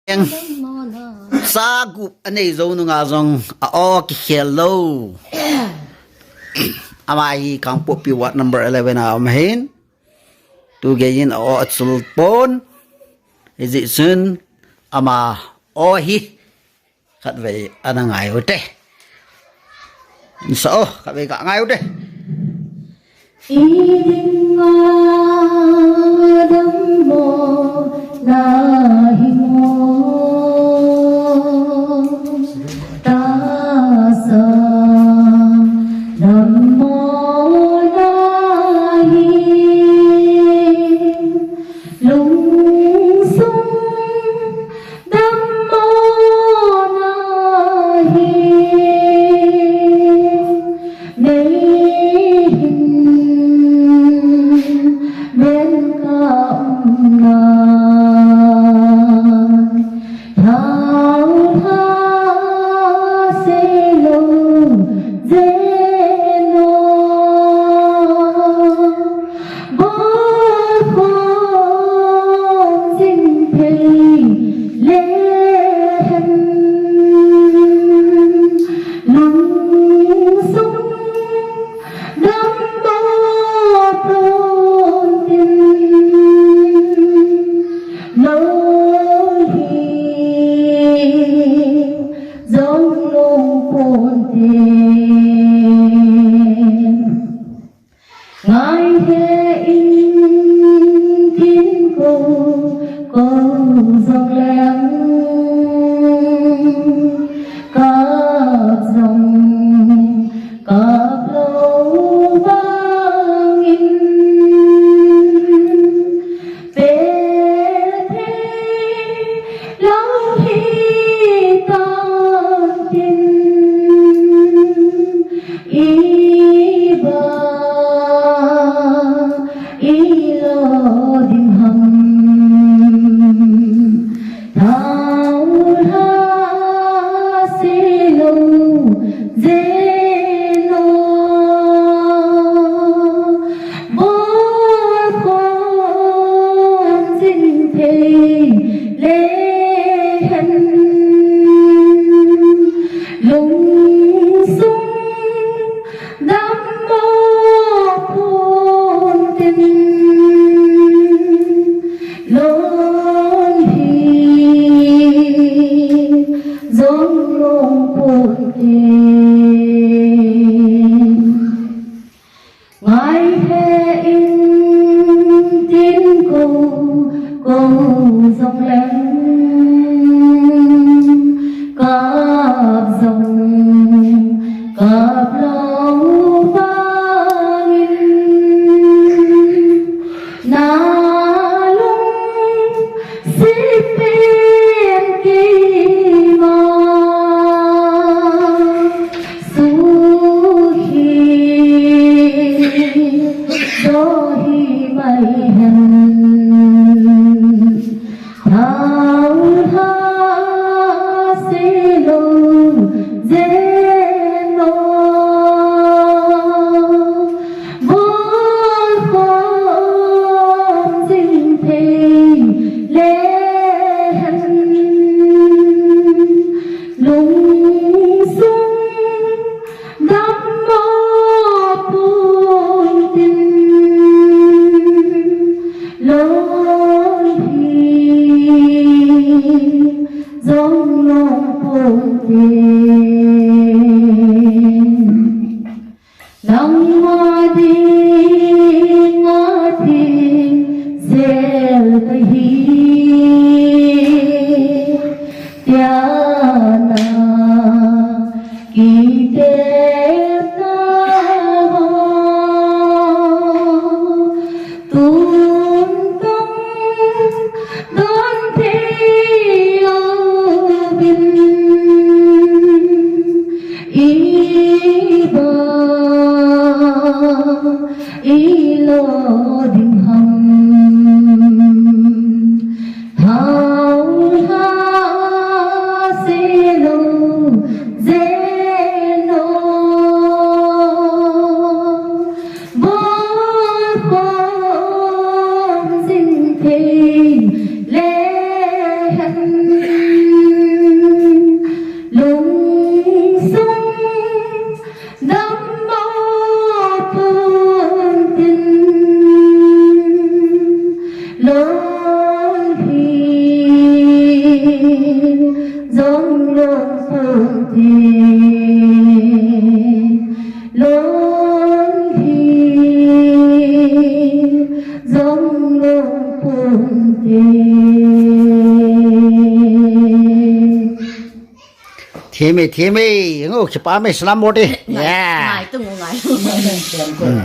sa gup anei zo nu nga zong a o ki hello amai kang po pi wat number 11 am hin tu ge yin o atsul pon is it soon ama o hi khat ve anangai hote so khat ve ka ngai hote E.Ding đâm Mo.Live ta sa đâm Mo.Live lung sung đâm Mo.Live này bên cạnh ngài thao tha sẽ lâu dễ lo bớt con xin thầy lên lung sung đắm bó tôn tình lối hiền giống lung phồn tiền ngài thế in kín câu dòng leng cặp dòng cặp lâu vang in về thế lâu hi tan tin y ba y lo đình hầm thao tha sẽ lâu dễ lo bớt con xin thầy lên lung sung đắm mô phồn tình lối hiền giống lung phồn tình ngài thế in tín câu dòng leng cặp dòng cặp lâu vang in na lung xếp bên kỳ mà su hi do hi mây hân thao tha sẽ lâu dễ lo bớt con xin thầy lên lung sung đắm mô phồn tình lối hiền giống lung phồn tình nắng hoa Ding rêu cây hi tiana kỳ đẹp na tuôn tâm đón theo bình y ba y lo đình hầm thao tha sẽ lâu dễ lo bớt con xin thầy lên Thimi, ngô, chụp á mày slam một đi. ngài Yeah. ngài tung ngài Ừ.